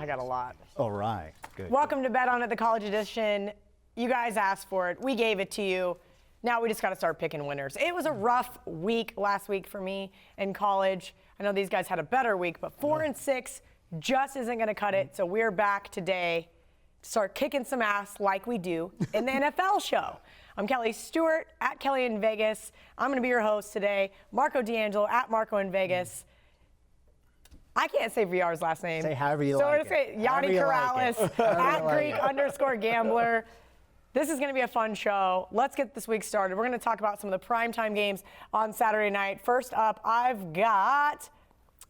I got a lot. All right. Good. Welcome to Bet On It, the college edition. You guys asked for it. We gave it to you. Now we just got to start picking winners. It was a rough week last week for me in college. I know these guys had a better week, but 4-6 just isn't going to cut it. So we're back today to start kicking some ass like we do in the NFL show. I'm Kelly Stewart at Kelly in Vegas. I'm going to be your host today. Marco D'Angelo at Marco in Vegas. I can't say VR's last name. Say however you so like we're going to say Gianni Corrales at Greek_Gambler. This is going to be a fun show. Let's get this week started. We're going to talk about some of the primetime games on Saturday night. First up, I've got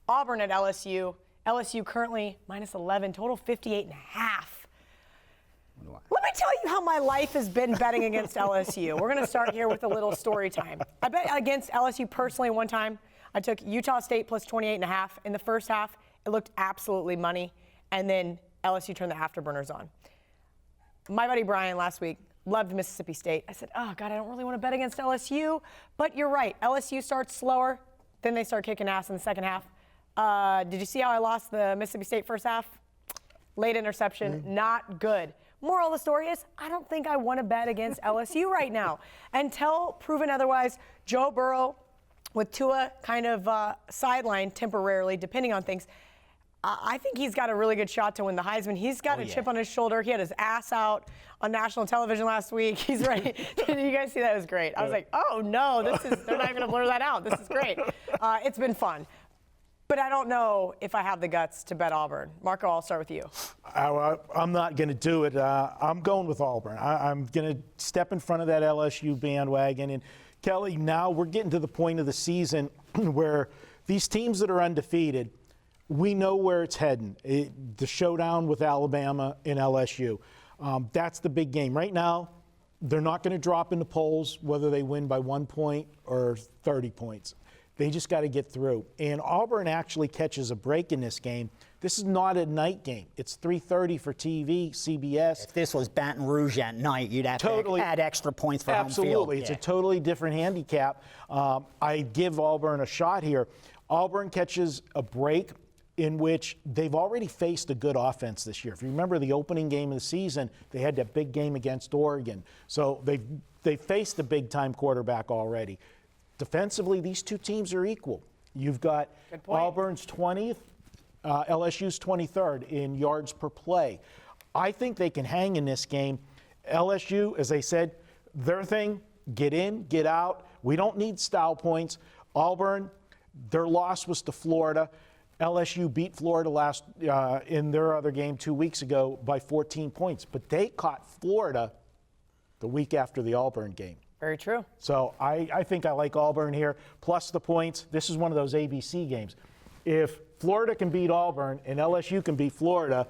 Auburn at LSU. LSU currently -11, total 58.5. Let me tell you how my life has been betting against LSU. We're going to start here with a little story time. I bet against LSU personally one time. I took Utah State plus 28.5. In the first half, it looked absolutely money, and then LSU turned the afterburners on. My buddy Brian last week loved Mississippi State. I said, oh, God, I don't really want to bet against LSU. But you're right. LSU starts slower. Then they start kicking ass in the second half. Did you see how I lost the Mississippi State first half? Late interception, not good. Moral of the story is, I don't think I want to bet against LSU right now. Until proven otherwise, Joe Burrow with Tua kind of sidelined temporarily, depending on things. I think he's got a really good shot to win the Heisman. He's got a chip on his shoulder. He had his ass out on national television last week. He's ready. Did you guys see that? It was great. I was like, oh, no, they're not even going to blur that out. This is great. It's been fun. But I don't know if I have the guts to bet Auburn. Marco, I'll start with you. I'm not going to do it. I'm going with Auburn. I'm going to step in front of that LSU bandwagon. And, Kelly, now we're getting to the point of the season where these teams that are undefeated, we know where it's heading. The showdown with Alabama and LSU. That's the big game. Right now, they're not going to drop in the polls whether they win by 1 point or 30 points. They just got to get through. And Auburn actually catches a break in this game. This is not a night game. It's 3:30 for TV, CBS. If this was Baton Rouge at night, you'd have to add extra points for home field. Absolutely. It's a totally different handicap. I give Auburn a shot here. Auburn catches a break in which they've already faced a good offense this year. If you remember the opening game of the season, they had that big game against Oregon. So they've faced a big-time quarterback already. Defensively, these two teams are equal. You've got Auburn's 20th, LSU's 23rd in yards per play. I think they can hang in this game. LSU, as I said, their thing, get in, get out. We don't need style points. Auburn, their loss was to Florida. LSU beat Florida in their other game 2 weeks ago by 14 points. But they caught Florida the week after the Auburn game. Very true. So I think I like Auburn here, plus the points. This is one of those ABC games. If Florida can beat Auburn and LSU can beat Florida,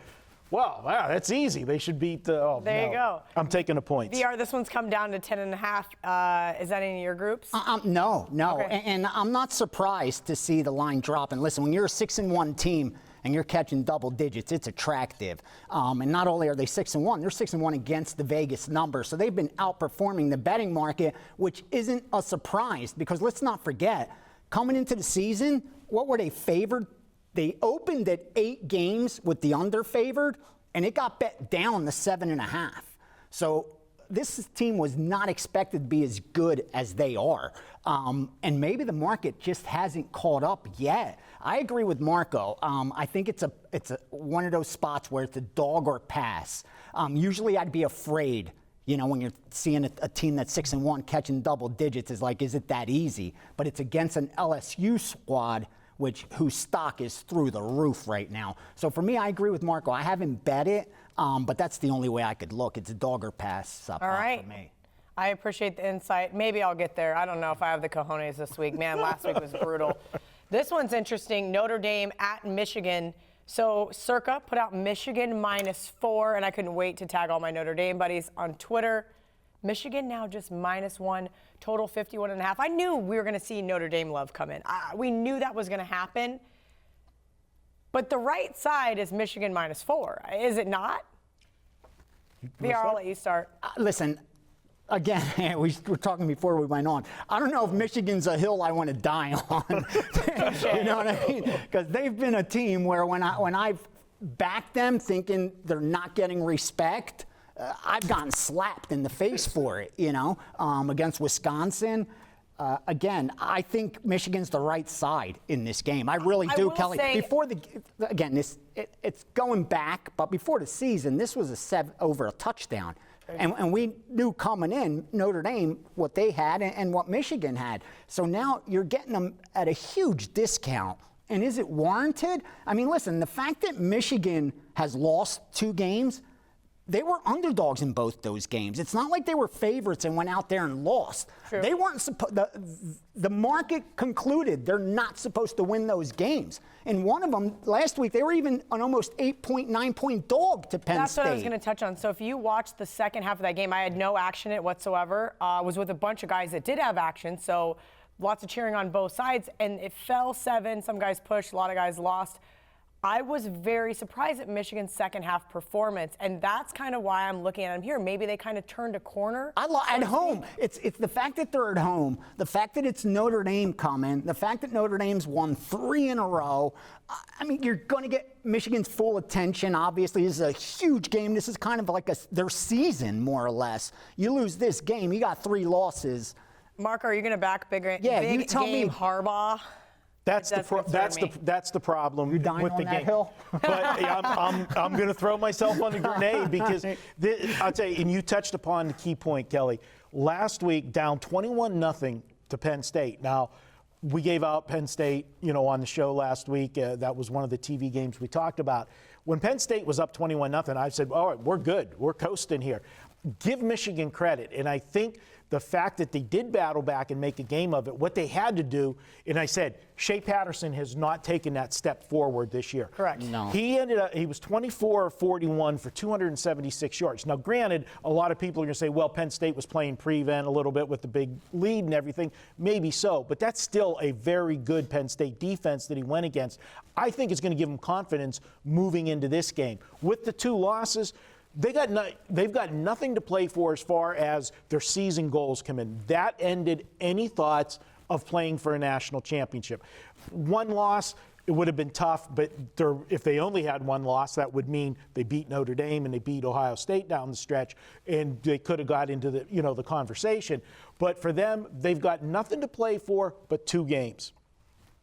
well, wow, that's easy. They should beat the There you go. I'm taking the points. VR, this one's come down to 10.5. Is that any of your groups? No. Okay. And I'm not surprised to see the line drop. And listen, when you're a 6-1 team and you're catching double digits, it's attractive. And not only are they 6-1, they're 6-1 against the Vegas number. So they've been outperforming the betting market, which isn't a surprise because let's not forget, coming into the season, what were they favored? They opened at 8 games with the under favored, and it got bet down to 7.5. So this team was not expected to be as good as they are. And maybe the market just hasn't caught up yet. I agree with Marco. I think it's one of those spots where it's a dog or pass. Usually I'd be afraid, when you're seeing a team that's 6-1 catching double digits is like, is it that easy? But it's against an LSU squad whose stock is through the roof right now. So for me, I agree with Marco. I haven't bet it, but that's the only way I could look. It's a dog or pass for me. I appreciate the insight. Maybe I'll get there. I don't know if I have the cojones this week. Man, last week was brutal. This one's interesting. Notre Dame at Michigan. So Circa put out Michigan -4, and I couldn't wait to tag all my Notre Dame buddies on Twitter. Michigan now just -1, total 51.5. I knew we were going to see Notre Dame love come in. We knew that was going to happen. But the right side is Michigan -4. Is it not? VR, I'll let you start. Listen, again, we were talking before we went on. I don't know if Michigan's a hill I want to die on. You know what I mean? Because they've been a team where when I've back them thinking they're not getting respect. I've gotten slapped in the face for it, against Wisconsin. Again, I think Michigan's the right side in this game. I really do, Kelly. It's going back, but before the season, this was over a touchdown. And we knew coming in, Notre Dame, what they had and what Michigan had. So now you're getting them at a huge discount. And is it warranted? I mean, listen, the fact that Michigan has lost 2 games, they were underdogs in both those games. It's not like they were favorites and went out there and lost. True. They weren't supposed. The market concluded they're not supposed to win those games. In one of them last week, they were even an almost 8.9-point dog to Penn State. That's what I was going to touch on. So if you watched the second half of that game, I had no action in it whatsoever. I was with a bunch of guys that did have action, so lots of cheering on both sides, and it fell 7. Some guys pushed, a lot of guys lost. I was very surprised at Michigan's second half performance, and that's kind of why I'm looking at them here. Maybe they kind of turned a corner. At home. It's the fact that they're at home, the fact that it's Notre Dame coming, the fact that Notre Dame's won 3 in a row. I mean, you're going to get Michigan's full attention. Obviously, this is a huge game. This is kind of like their season, more or less. You lose this game, you got 3 losses. Mark, are you going to back big you tell game me. Harbaugh? That's the problem with the game. Hill? But I'm going to throw myself on the grenade because I'll tell you, and you touched upon the key point, Kelly. Last week, down 21-0 to Penn State. Now, we gave out Penn State, on the show last week. That was one of the TV games we talked about. When Penn State was up 21-0, I said, all right, we're good. We're coasting here. Give Michigan credit, and I think the fact that they did battle back and make a game of it, what they had to do, and I said, Shea Patterson has not taken that step forward this year. Correct. No. He was 24-41 for 276 yards. Now, granted, a lot of people are going to say, well, Penn State was playing prevent a little bit with the big lead and everything. Maybe so, but that's still a very good Penn State defense that he went against. I think it's going to give him confidence moving into this game. With the 2 losses, they've got nothing to play for as far as their season goals come in. That ended any thoughts of playing for a national championship. 1 loss, it would have been tough, but if they only had 1 loss, that would mean they beat Notre Dame and they beat Ohio State down the stretch, and they could have got into the conversation. But for them, they've got nothing to play for but 2 games.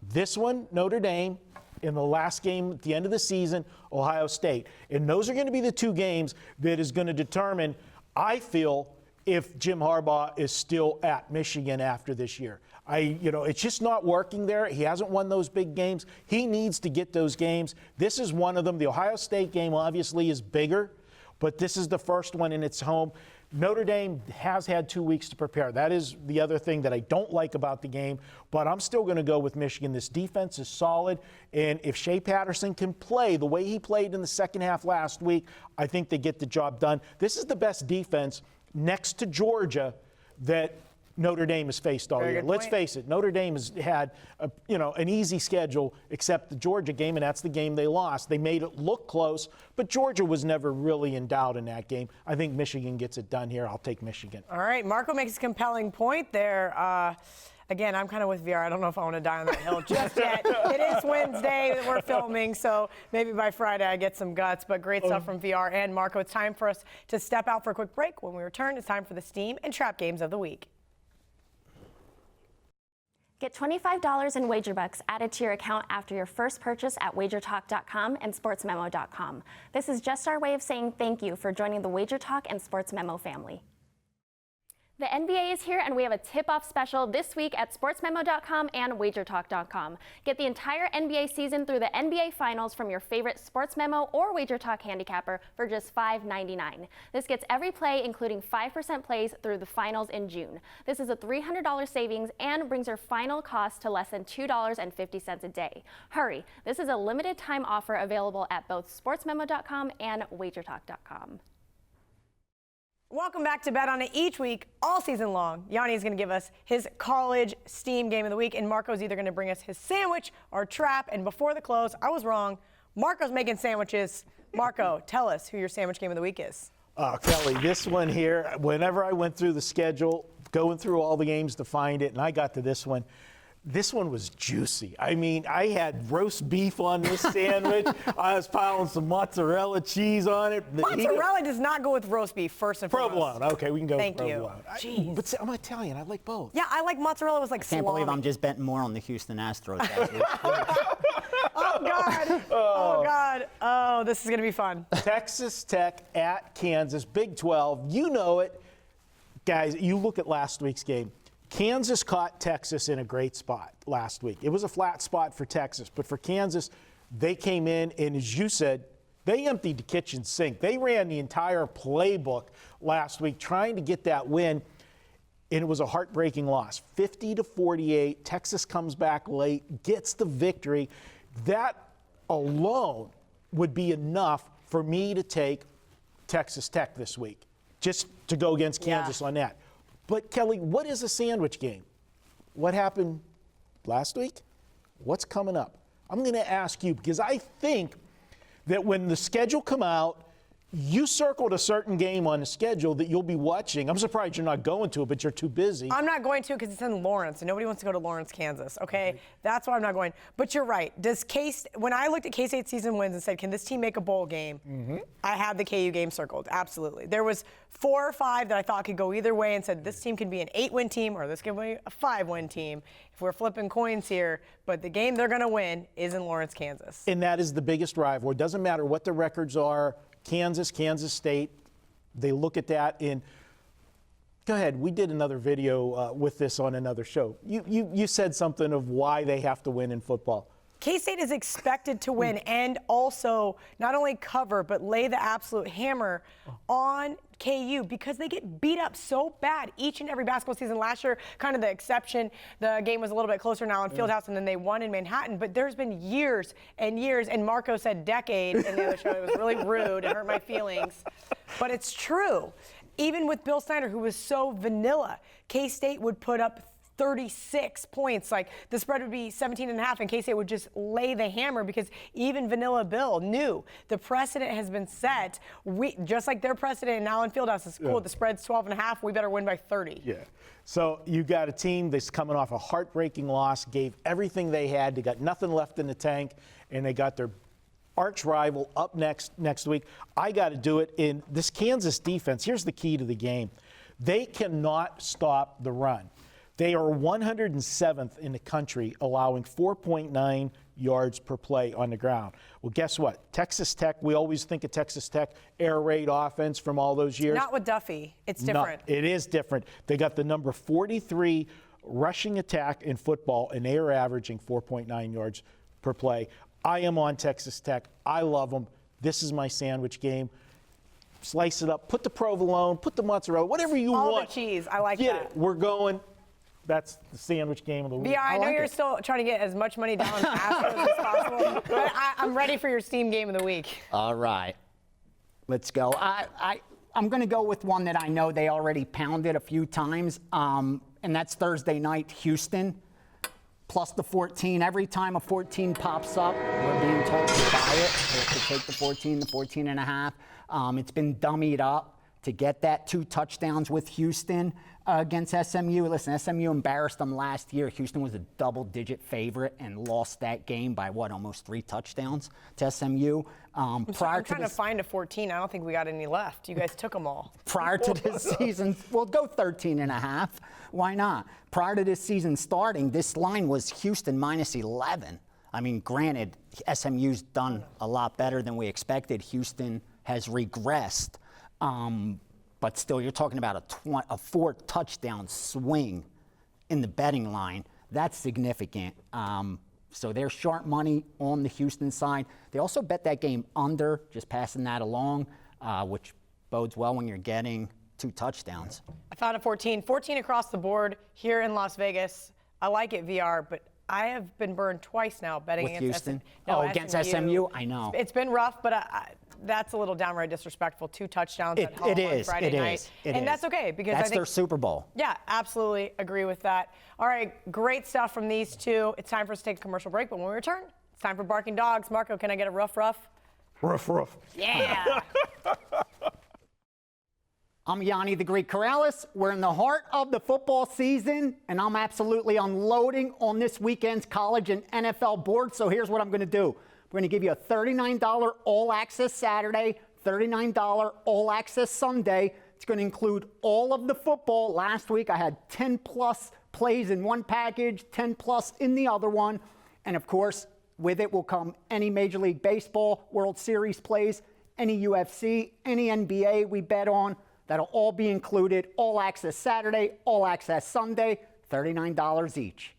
This one, Notre Dame. In the last game at the end of the season, Ohio State. And those are going to be the 2 games that is going to determine, I feel, if Jim Harbaugh is still at Michigan after this year. It's just not working there. He hasn't won those big games. He needs to get those games. This is one of them. The Ohio State game obviously is bigger, but this is the first one in its home. Notre Dame has had 2 weeks to prepare. That is the other thing that I don't like about the game, but I'm still going to go with Michigan. This defense is solid, and if Shea Patterson can play the way he played in the second half last week, I think they get the job done. This is the best defense next to Georgia that Notre Dame has faced all year. Let's face it, Notre Dame has had an easy schedule except the Georgia game, and that's the game they lost. They made it look close, but Georgia was never really in doubt in that game. I think Michigan gets it done here. I'll take Michigan. All right, Marco makes a compelling point there. Again, I'm kind of with VR. I don't know if I want to die on that hill just yet. It is Wednesday that we're filming, so maybe by Friday I get some guts. But great stuff from VR and Marco. It's time for us to step out for a quick break. When we return, it's time for the Steam and Trap Games of the Week. Get $25 in wager bucks added to your account after your first purchase at wagertalk.com and sportsmemo.com. This is just our way of saying thank you for joining the Wager Talk and Sports Memo family. The NBA is here, and we have a tip-off special this week at sportsmemo.com and wagertalk.com. Get the entire NBA season through the NBA Finals from your favorite Sports Memo or Wager Talk handicapper for just $5.99. This gets every play, including 5% plays through the Finals in June. This is a $300 savings and brings your final cost to less than $2.50 a day. Hurry! This is a limited-time offer available at both sportsmemo.com and wagertalk.com. Welcome back to Bet On It. Each week, all season long, Gianni is going to give us his college Steam game of the week, and Marco's either going to bring us his sandwich or trap. And before the close, I was wrong. Marco's making sandwiches. Marco, tell us who your sandwich game of the week is. Kelly, this one here, whenever I went through the schedule, going through all the games to find it, and I got to this one, This one was juicy. I mean, I had roast beef on this sandwich. I was piling some mozzarella cheese on it. Mozzarella does not go with roast beef, first and foremost. Provolone. Okay, we can go Thank with you. provolone. But I'm Italian. I like both. Yeah, I like mozzarella with like Can't salami. believe I'm just betting more on the Houston Astros. That week. Oh, God. Oh, God. Oh, this is going to be fun. Texas Tech at Kansas, Big 12. You know it. Guys, you look at last week's game. Kansas caught Texas in a great spot last week. It was a flat spot for Texas, but for Kansas, they came in, and as you said, they emptied the kitchen sink. They ran the entire playbook last week trying to get that win, and it was a heartbreaking loss. 50-48. Texas comes back late, gets the victory. That alone would be enough for me to take Texas Tech this week, just to go against Kansas on that. But, Kelly, what is a sandwich game? What happened last week? What's coming up? I'm going to ask you because I think that when the schedule come out, you circled a certain game on the schedule that you'll be watching. I'm surprised you're not going to it, but you're too busy. I'm not going to because it's in Lawrence, and nobody wants to go to Lawrence, Kansas, okay? That's why I'm not going. But you're right. When I looked at K-State season wins and said, can this team make a bowl game, I had the KU game circled, absolutely. There was 4 or 5 that I thought could go either way and said this team can be an 8-win team or this can be a 5-win team if we're flipping coins here. But the game they're going to win is in Lawrence, Kansas. And that is the biggest rivalry. It doesn't matter what the records are. Kansas State, they look at that and go ahead. We did another video with this on another show. You said something of why they have to win in football. K-State is expected to win and also not only cover but lay the absolute hammer on KU because they get beat up so bad each and every basketball season. Last year, kind of the exception. The game was a little bit closer now in Fieldhouse, and then they won in Manhattan. But there's been years and years, and Marco said decade in the other show. It was really rude. It hurt my feelings. But it's true. Even with Bill Snyder, who was so vanilla, K-State would put up 36 points. Like the spread would be 17.5, and K-State would just lay the hammer because even Vanilla Bill knew the precedent has been set. Just like their precedent now in Fieldhouse is cool. The spread's 12.5. We better win by 30. Yeah. So you got a team that's coming off a heartbreaking loss, gave everything they had. They got nothing left in the tank, and they got their arch rival up next week. I got to do it in this Kansas defense. Here's the key to the game. They cannot stop the run. They are 107th in the country, allowing 4.9 yards per play on the ground. Well, guess what? Texas Tech, we always think of Texas Tech air raid offense from all those years. Not with Duffy. It's different. No, it is different. They got the number 43 rushing attack in football, and they are averaging 4.9 yards per play. I am on Texas Tech. I love them. This is my sandwich game. Slice it up. Put the provolone. Put the mozzarella. Whatever you want. All the cheese. I like Get that. it. We're going. That's the sandwich game of the week. Yeah, I know like you're it. still trying to get as much money down on Astros as possible, but I'm ready for your steam game of the week. All right, let's go. I'm going to go with one that I know they already pounded a few times, and that's Thursday night, Houston, plus the 14. Every time a 14 pops up, we're being told to buy it, to take the 14, the 14.5. It's been dummied up to get that 2 touchdowns with Houston against SMU. Listen, SMU embarrassed them last year. Houston was a double-digit favorite and lost that game by, almost 3 touchdowns to SMU. I'm trying to find a 14. I don't think we got any left. You guys took them all. Prior to this season, we'll go 13.5. Why not? Prior to this season starting, this line was Houston minus 11. I mean, granted, SMU's done a lot better than we expected. Houston has regressed. But still, you're talking about a 4-touchdown swing in the betting line. That's significant. So they're sharp money on the Houston side. They also bet that game under, just passing that along, which bodes well when you're getting 2 touchdowns. I found a 14. 14 across the board here in Las Vegas. I like it, VR, but I have been burned twice now betting With against Houston? against against SMU? I know. It's been rough, but that's a little downright disrespectful. 2 touchdowns at home on Friday night. And that's okay because that's I think their Super Bowl. Yeah, absolutely agree with that. All right, great stuff from these two. It's time for us to take a commercial break, but when we return, it's time for Barking Dogs. Marco, can I get a rough? Rough. Yeah. I'm Gianni the Greek Corrales. We're in the heart of the football season, and I'm absolutely unloading on this weekend's college and NFL board. So here's what I'm going to do. We're going to give you a $39 all-access Saturday, $39 all-access Sunday. It's going to include all of the football. Last week I had 10-plus plays in one package, 10-plus in the other one. And, of course, with it will come any Major League Baseball, World Series plays, any UFC, any NBA we bet on. That'll all be included. All access Saturday, all access Sunday, $39 each.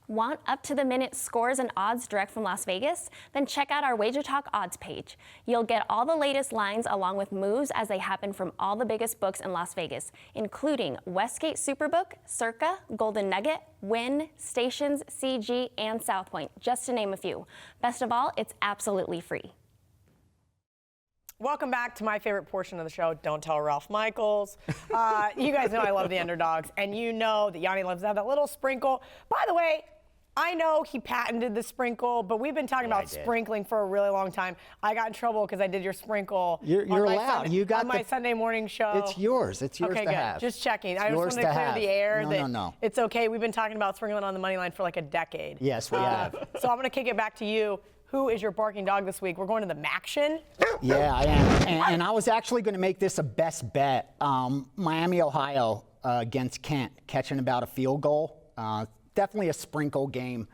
Want up-to-the-minute scores and odds direct from Las Vegas? Then check out our Wager Talk odds page. You'll get all the latest lines along with moves as they happen from all the biggest books in Las Vegas, including Westgate Superbook, Circa, Golden Nugget, Wynn, Stations, CG, and South Point, just to name a few. Best of all, it's absolutely free. Welcome back to my favorite portion of the show, Don't Tell Ralph Michaels. You guys know I love the underdogs, and you know that Gianni loves to have that little sprinkle. By the way, I know he patented the sprinkle, but we've been talking about sprinkling for a really long time. I got in trouble because I did your sprinkle You're allowed. Sunday, you got on my Sunday morning show. It's yours. It's yours okay, to good. have. Just checking. It's I just yours wanted to to clear have. the air that No. it's okay. We've been talking about sprinkling on the money line for like a decade. Yes, we have. So I'm going to kick it back to you. Who is your barking dog this week? We're going to the Maction. Yeah, I am. And I was actually going to make this a best bet. Miami, Ohio against Kent, catching about a field goal. Definitely a sprinkle game.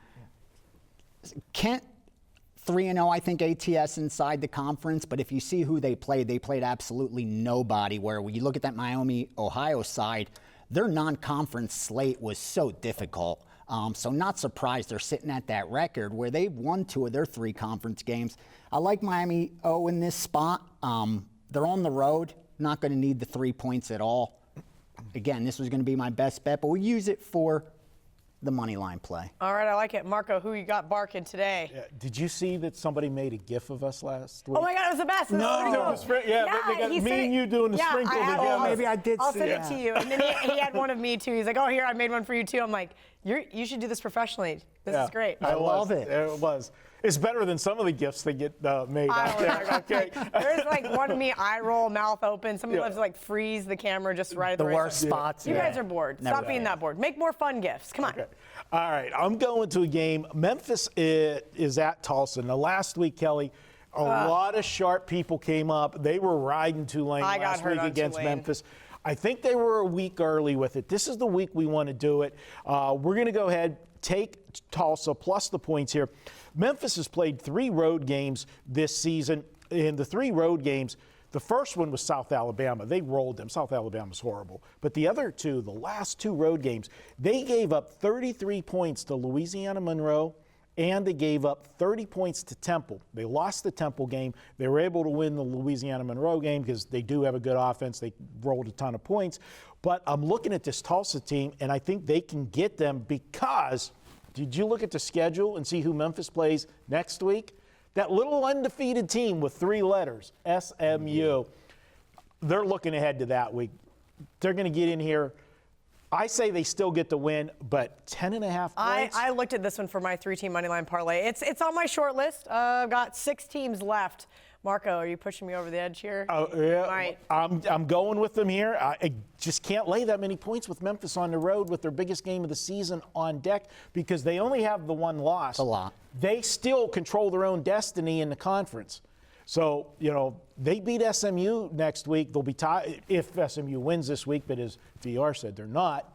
Kent 3-0, I think, ATS inside the conference. But if you see who they played absolutely nobody. Where when you look at that Miami, Ohio side, their non-conference slate was so difficult. So not surprised they're sitting at that record where they've won 2 of their 3 conference games. I like Miami in this spot. They're on the road, not going to need the 3 points at all. Again, this was going to be my best bet, but we'll use it for the money line play. All right, I like it. Marco, who you got barking today? Yeah, did you see that somebody made a GIF of us last week? Oh my God, it was the best. It was pretty cool. They got he me said and you doing the sprinkle together. Maybe I did I'll see send that. it to you. And then he had one of me too. He's like, oh, here, I made one for you too. I'm like, you should do this professionally. This is great. I love it. It was. It's better than some of the GIFs that get made out there. Okay. There's like one of me, eye roll, mouth open. Somebody loves to like freeze the camera just right at the The right worst time. spots. You guys are bored. Never Stop being that bored. Make more fun gifts. Come on. Okay. All right, I'm going to a game. Memphis is at Tulsa. Now, last week, Kelly, a lot of sharp people came up. They were riding Tulane last week against Memphis. I think they were a week early with it. This is the week we want to do it. We're going to go ahead, take Tulsa plus the points here. Memphis has played 3 road games this season. In the 3 road games, the first one was South Alabama. They rolled them. South Alabama's horrible. But the other 2, the last 2 road games, they gave up 33 points to Louisiana Monroe, and they gave up 30 points to Temple. They lost the Temple game. They were able to win the Louisiana Monroe game because they do have a good offense. They rolled a ton of points. But I'm looking at this Tulsa team, and I think they can get them because did you look at the schedule and see who Memphis plays next week? That little undefeated team with 3 letters, SMU. They're looking ahead to that week. They're going to get in here. I say they still get the win, but 10.5 points. I looked at this one for my 3-team moneyline parlay. It's on my short list. I've got 6 teams left. Marco, are you pushing me over the edge here? Yeah, Right. I'm going with them here. I just can't lay that many points with Memphis on the road with their biggest game of the season on deck because they only have the 1 loss. A lot. They still control their own destiny in the conference. So, they beat SMU next week. They'll be tied if SMU wins this week, but as VR said, they're not.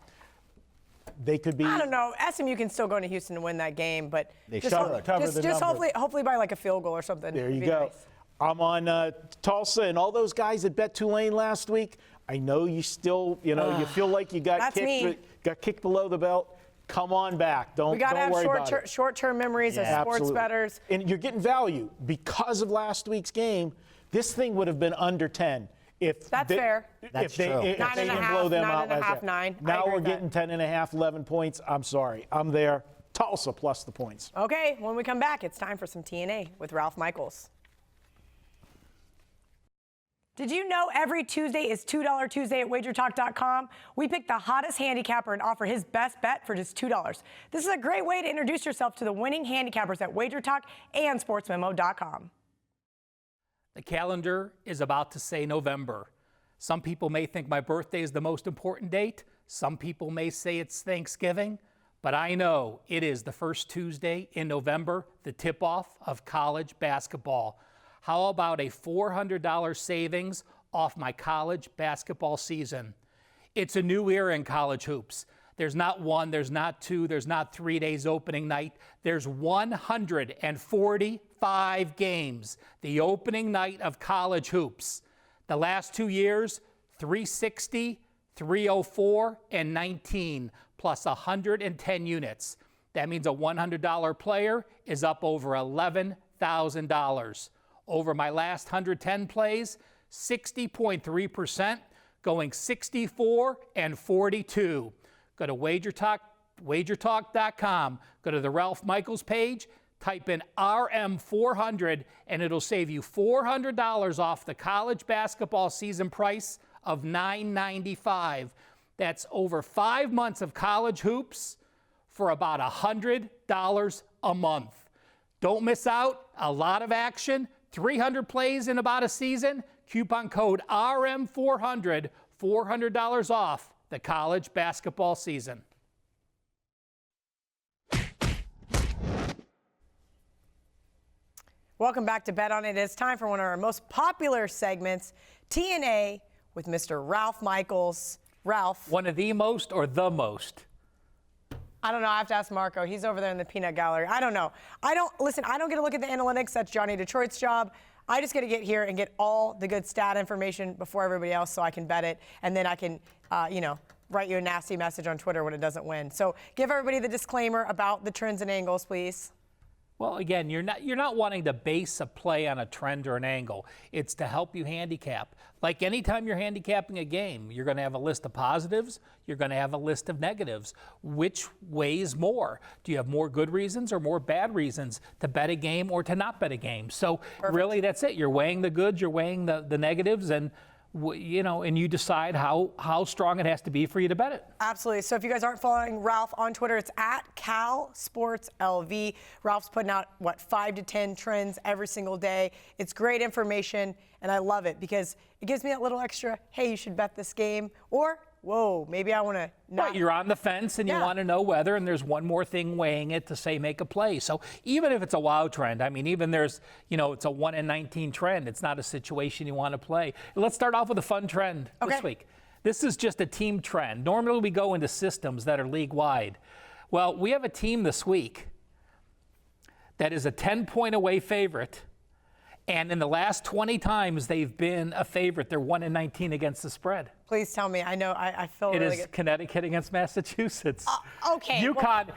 They could be. I don't know. SMU can still go into Houston to win that game, but They just, should. Cover the just number. hopefully by like a field goal or something. There It'd you be go. nice. I'm on Tulsa and all those guys that bet Tulane last week. I know you still, you feel like you got kicked below the belt. Come on back. Don't We got to have worry about it. short-term memories as sports Absolutely. bettors. And you're getting value because of last week's game. This thing would have been under 10 if That's fair. That's if they true. didn't 9.5, blow them out 9.5, like that. 9. I Now agree we're with that. getting 10.5, 11 points. I'm sorry. I'm there. Tulsa plus the points. Okay, when we come back, it's time for some TNA with Ralph Michaels. Did you know every Tuesday is $2 Tuesday at WagerTalk.com? We pick the hottest handicapper and offer his best bet for just $2. This is a great way to introduce yourself to the winning handicappers at WagerTalk and SportsMemo.com. The calendar is about to say November. Some people may think my birthday is the most important date. Some people may say it's Thanksgiving. But I know it is the first Tuesday in November, the tip-off of college basketball. How about a $400 savings off my college basketball season? It's a new era in college hoops. There's not one, there's not two, there's not 3 days opening night. There's 145 games, the opening night of college hoops. The last 2 years, 360, 304, and 19, plus 110 units. That means a $100 player is up over $11,000. Over my last 110 plays, 60.3%, going 64 and 42. Go to wagertalk.com, go to the Ralph Michaels page, type in RM400, and it'll save you $400 off the college basketball season price of $9.95. That's over 5 months of college hoops for about $100 a month. Don't miss out. A lot of action. 300 plays in about a season. Coupon code RM400, $400 off the college basketball season. Welcome back to Bet On It. It's time for one of our most popular segments, T&A with Mr. Ralph Michaels. Ralph. One of the most or the most? I don't know. I have to ask Marco. He's over there in the peanut gallery. I don't know. I don't get to look at the analytics. That's Gianni Detroit's job. I just get to get here and get all the good stat information before everybody else so I can bet it. And then I can, write you a nasty message on Twitter when it doesn't win. So give everybody the disclaimer about the trends and angles, please. Well, again, you're not wanting to base a play on a trend or an angle. It's to help you handicap. Like anytime you're handicapping a game, you're going to have a list of positives, you're going to have a list of negatives. Which weighs more? Do you have more good reasons or more bad reasons to bet a game or to not bet a game? So really that's it. You're weighing the goods, you're weighing the negatives, and and you decide how strong it has to be for you to bet it. Absolutely. So if you guys aren't following Ralph on Twitter, it's at CalSportsLV. Ralph's putting out, 5 to 10 trends every single day. It's great information, and I love it because it gives me that little extra, hey, you should bet this game, or, whoa, maybe I want to not. Right, you're on the fence and you want to know whether, and there's one more thing weighing it to say make a play. So even if it's a wow trend, even there's, it's a 1 in 19 trend, it's not a situation you want to play. Let's start off with a fun trend this week. This is just a team trend. Normally we go into systems that are league-wide. Well, we have a team this week that is a 10-point away favorite. And in the last 20 times they've been a favorite, they're 1 in 19 against the spread. Please tell me. I know. I feel really good. It is Connecticut against Massachusetts. Okay. UConn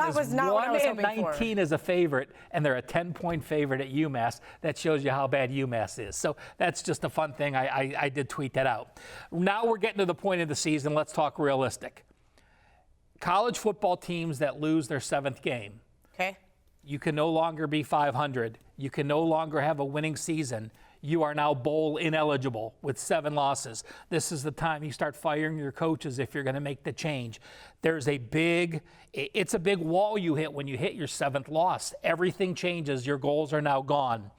is 1 in 19 for. as a favorite, and they're a 10-point favorite at UMass. That shows you how bad UMass is. So that's just a fun thing. I did tweet that out. Now we're getting to the point of the season. Let's talk realistic. College football teams that lose their 7th game. Okay. You can no longer be 500. You can no longer have a winning season. You are now bowl ineligible with 7 losses. This is the time you start firing your coaches if you're going to make the change. It's a big wall you hit when you hit your 7th loss. Everything changes. Your goals are now gone.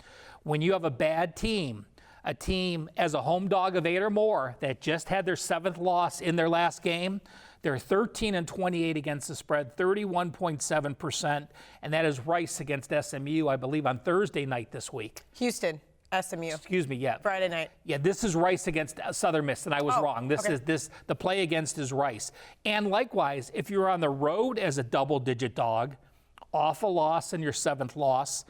When you have a bad team, a team as a home dog of 8 or more that just had their 7th loss in their last game, they're 13 and 28 against the spread, 31.7%, and that is Rice against SMU, I believe, on Thursday night this week. Houston, SMU. Excuse me, yeah. Friday night. Yeah, this is Rice against Southern Miss, and I was wrong. The play against is Rice. And likewise, if you're on the road as a double-digit dog, off a loss in your 7th loss,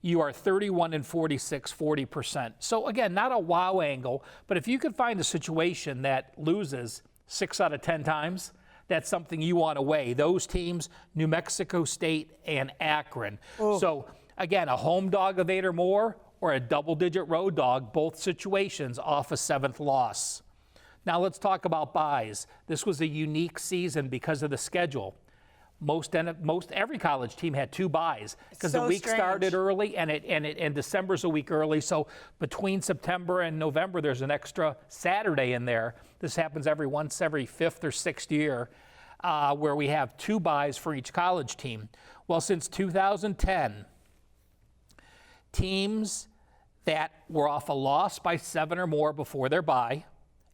you are 31 and 46, 40%. So again, not a wow angle, but if you could find a situation that loses 6 out of 10 times, that's something you want to weigh. Those teams, New Mexico State and Akron. Ooh. So again, a home dog of 8 or more or a double-digit road dog, both situations off a 7th loss. Now let's talk about buys. This was a unique season because of the schedule. Every college team had 2 buys because the week started early and December's a week early. So between September and November, there's an extra Saturday in there. This happens every 5th or 6th year where we have 2 buys for each college team. Well, since 2010, teams that were off a loss by 7 or more before their bye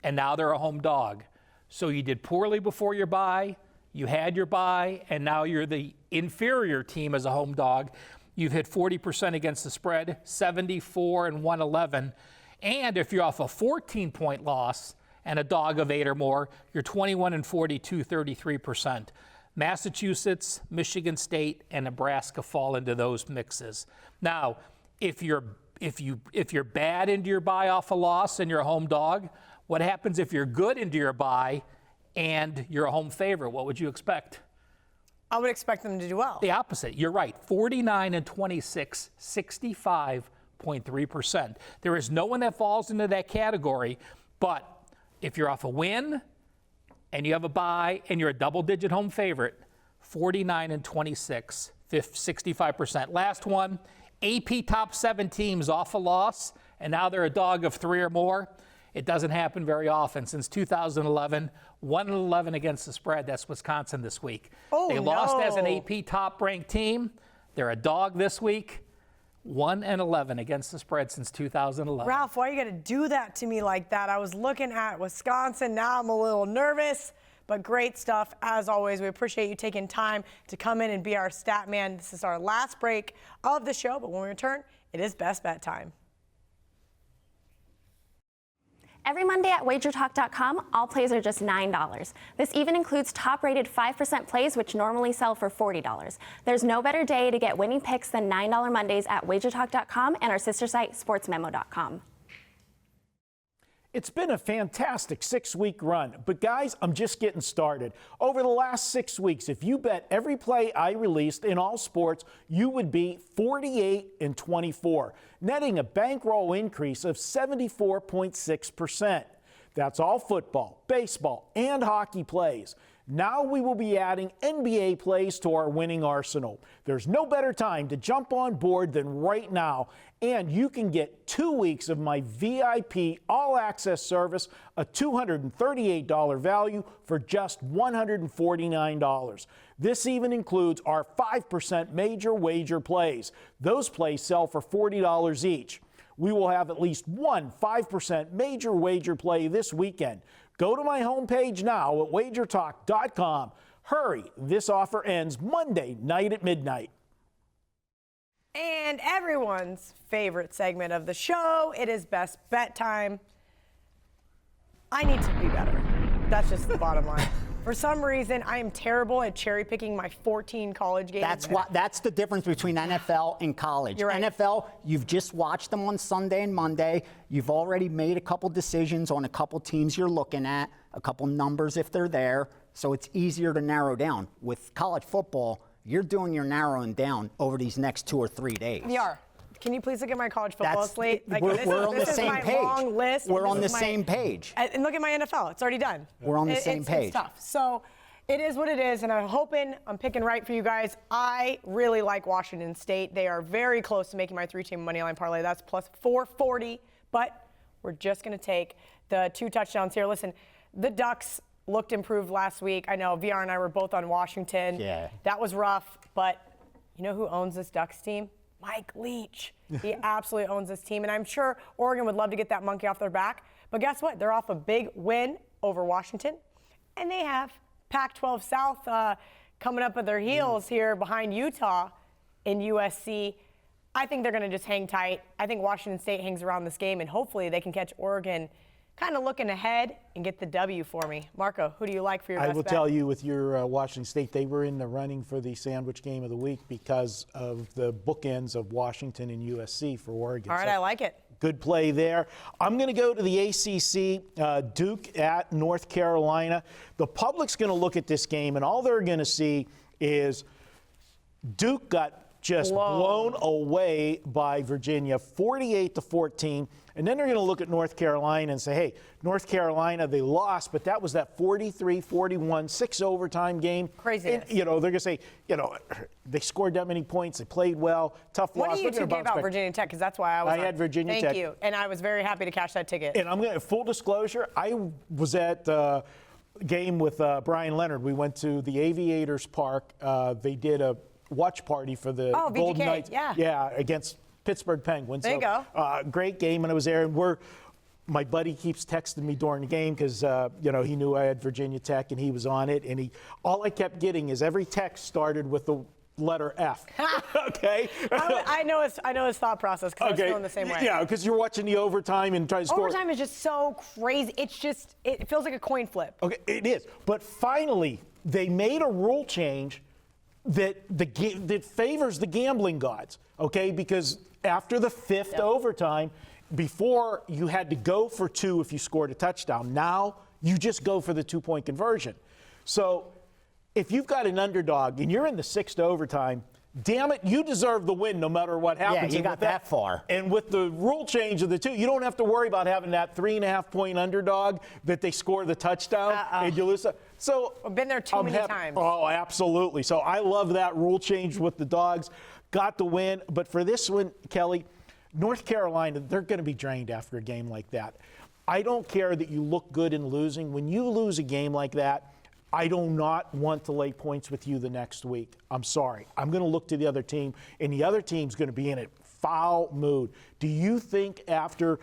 and now they're a home dog. So you did poorly before your bye, you had your bye, and now you're the inferior team as a home dog. You've hit 40% against the spread, 74 and 111. And if you're off a 14-point loss and a dog of 8 or more, you're 21 and 42, 33%. Massachusetts, Michigan State, and Nebraska fall into those mixes. Now, if you're bad into your bye off a loss and you're a home dog, what happens if you're good into your bye and you're a home favorite? What would you expect? I would expect them to do well. The opposite. You're right. 49 and 26, 65.3%. There is no one that falls into that category, but if you're off a win and you have a bye and you're a double-digit home favorite, 49 and 26, 65%. Last one, AP top 7 teams off a loss, and now they're a dog of 3 or more. It doesn't happen very often. Since 2011, 1-11 against the spread. That's Wisconsin this week. Oh, they lost as an no. AP top-ranked team. They're a dog this week. 1-11 against the spread since 2011. Ralph, why you got to do that to me like that? I was looking at Wisconsin. Now I'm a little nervous, but great stuff as always. We appreciate you taking time to come in and be our stat man. This is our last break of the show, but when we return, it is best bet time. Every Monday at wagertalk.com, all plays are just $9. This even includes top-rated 5% plays, which normally sell for $40. There's no better day to get winning picks than $9 Mondays at wagertalk.com and our sister site, sportsmemo.com. It's been a fantastic 6-week run, but guys, I'm just getting started. Over the last 6 weeks, if you bet every play I released in all sports, you would be 48 and 24, netting a bankroll increase of 74.6%. That's all football, baseball, and hockey plays. Now we will be adding NBA plays to our winning arsenal. There's no better time to jump on board than right now, and you can get 2 weeks of my VIP all-access service, a $238 value for just $149. This even includes our 5% major wager plays. Those plays sell for $40 each. We will have at least one 5% major wager play this weekend. Go to my homepage now at wagertalk.com. Hurry, this offer ends Monday night at midnight. And everyone's favorite segment of the show, it is best bet time. I need to be better. That's just the bottom line. For some reason, I am terrible at cherry picking my 14 college games. That's the difference between NFL and college. You're right. NFL, you've just watched them on Sunday and Monday. You've already made a couple decisions on a couple teams you're looking at, a couple numbers if they're there, so it's easier to narrow down. With college football, you're doing your narrowing down over these next 2 or 3 days. We are. Can you please look at my college football slate? Like, we're on the same page. Long list. We're on the same page. And look at my NFL. It's already done. We're on the same page. It's tough. So it is what it is, and I'm hoping I'm picking right for you guys. I really like Washington State. They are very close to making my 3-team money line parlay. That's plus 440, but we're just going to take the 2 touchdowns here. Listen, the Ducks looked improved last week. I know VR and I were both on Washington. Yeah. That was rough, but you know who owns this Ducks team? Mike Leach. He absolutely owns this team, and I'm sure Oregon would love to get that monkey off their back. But guess what? They're off a big win over Washington, and they have Pac-12 South coming up at their heels here behind Utah in USC. I think they're going to just hang tight. I think Washington State hangs around this game, and hopefully they can catch Oregon kind of looking ahead and get the W for me. Marco, who do you like for your best bet? I will tell you with your Washington State, they were in the running for the sandwich game of the week because of the bookends of Washington and USC for Oregon. All right, So, I like it. good play there. I'm going to go to the ACC, Duke at North Carolina. The public's going to look at this game, and all they're going to see is Duke got just blown away by Virginia, 48-14. And then they're going to look at North Carolina and say, hey, North Carolina, they lost, but that was that 43-41, 6 overtime game. Craziness. And, they're going to say, they scored that many points, they played well, tough loss. What do you two gave out Virginia Tech? Because that's why I was I had Virginia Tech. Thank you. And I was very happy to cash that ticket. And I'm going to, full disclosure, I was at the game with Brian Leonard. We went to the Aviators Park. They did a watch party for the Golden VGK, Knights. yeah. Yeah, against Pittsburgh Penguins. There you go. Great game, and I was there. And we're my buddy keeps texting me during the game because he knew I had Virginia Tech and he was on it. And all I kept getting is every text started with the letter F. Okay. I know his thought process because I'm feeling the same way. Yeah, because you're watching the overtime and trying to score. Overtime is just so crazy. It feels like a coin flip. Okay, it is. But finally, they made a rule change that favors the gambling gods. Okay, because after the fifth overtime, before you had to go for 2 if you scored a touchdown. Now you just go for the 2-point conversion. So if you've got an underdog and you're in the 6th overtime, damn it, you deserve the win no matter what happens. Yeah, you got that far. And with the rule change of the 2, you don't have to worry about having that 3.5-point underdog that they score the touchdown and you lose. So I've been there too many times. Oh, absolutely. So I love that rule change with the dogs. Got the win. But for this one, Kelly, North Carolina, they're going to be drained after a game like that. I don't care that you look good in losing. When you lose a game like that, I do not want to lay points with you the next week. I'm sorry. I'm going to look to the other team, and the other team's going to be in a foul mood. Do you think after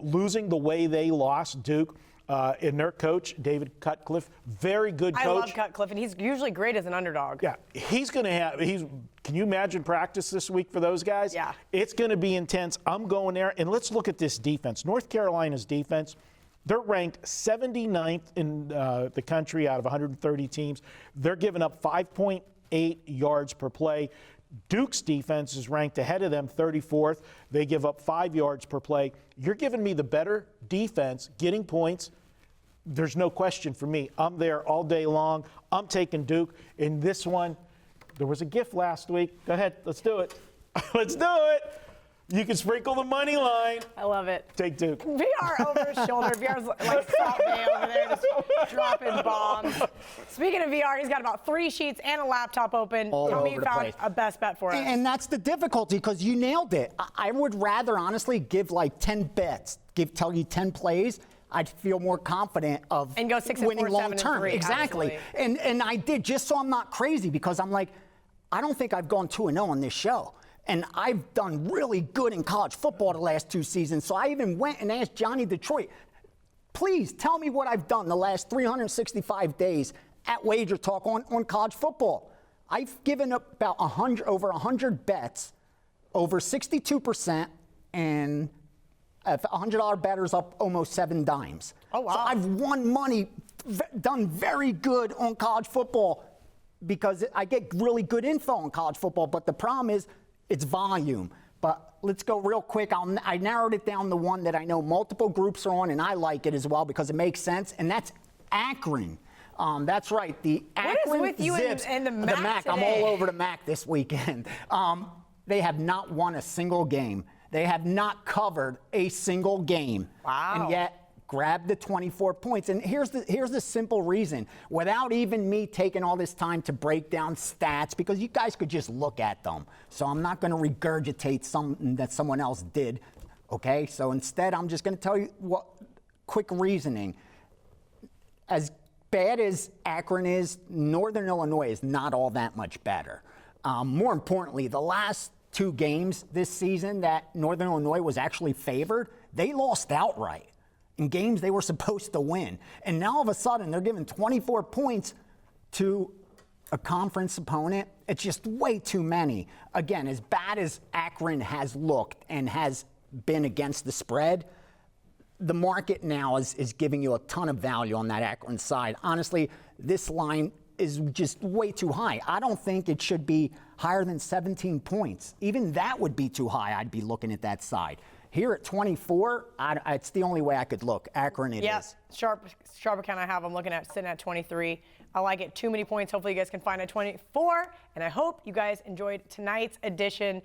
losing the way they lost Duke, and their coach, David Cutcliffe, very good coach. I love Cutcliffe, and he's usually great as an underdog. Yeah, he's going to have can you imagine practice this week for those guys? Yeah. It's going to be intense. I'm going there, and let's look at this defense. North Carolina's defense, they're ranked 79th in the country out of 130 teams. They're giving up 5.8 yards per play. Duke's defense is ranked ahead of them, 34th. They give up 5 yards per play. You're giving me the better defense, getting points. There's no question for me. I'm there all day long. I'm taking Duke. In this one, there was a gift last week. Go ahead. Let's do it. Let's do it. You can sprinkle the money line. I love it. Take Duke. VR over his shoulder. VR's like Salt Bay over there just dropping bombs. Speaking of VR, he's got about 3 sheets and a laptop open. All Tell me over you the found place. a best bet for us. And that's the difficulty because you nailed it. I would rather honestly give like 10 bets, tell you 10 plays. I'd feel more confident of and go 6 winning and 4, long 7 term. and 3. Exactly. Absolutely. And I did just so I'm not crazy because I'm like, I don't think I've gone 2-0 on this show. And I've done really good in college football the last 2 seasons. So I even went and asked Gianni Detroit, please tell me what I've done the last 365 days at Wager Talk on college football. I've given up about over 100 bets, over 62%, and a $100 better's up almost 7 dimes. Oh, wow. So I've won money, done very good on college football because I get really good info on college football. But the problem is it's volume. But let's go real quick. I narrowed it down to one that I know multiple groups are on, and I like it as well because it makes sense, and that's Akron. That's right. The Akron What is with you Zips. and the MAC I'm today? all over the MAC this weekend. They have not won a single game. They have not covered a single game. Wow. And yet grabbed the 24 points. And here's the simple reason. Without even me taking all this time to break down stats, because you guys could just look at them. So I'm not going to regurgitate something that someone else did. Okay? So instead, I'm just going to tell you quick reasoning. As bad as Akron is, Northern Illinois is not all that much better. More importantly, the last 2 games this season that Northern Illinois was actually favored, they lost outright in games they were supposed to win. And now all of a sudden, they're giving 24 points to a conference opponent. It's just way too many. Again, as bad as Akron has looked and has been against the spread, the market now is giving you a ton of value on that Akron side. Honestly, this line is just way too high. I don't think it should be higher than 17 points. Even that would be too high. I'd be looking at that side. Here at 24, it's the only way I could look. Akron it is. Sharp account I have. I'm looking at sitting at 23. I like it. Too many points. Hopefully you guys can find a 24. And I hope you guys enjoyed tonight's edition,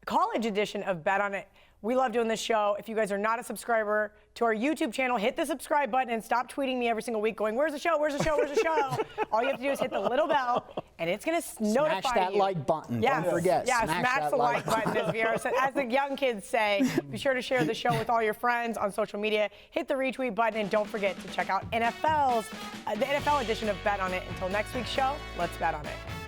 college edition of Bet On It. We love doing this show. If you guys are not a subscriber to our YouTube channel, hit the subscribe button and stop tweeting me every single week going, where's the show, where's the show, where's the show? All you have to do is hit the little bell, and it's going to notify you. Smash that like button. Yeah. Don't forget. Yeah, smash smash the like button, as VR said. As the young kids say, be sure to share the show with all your friends on social media. Hit the retweet button, and don't forget to check out the NFL edition of Bet On It. Until next week's show, let's bet on it.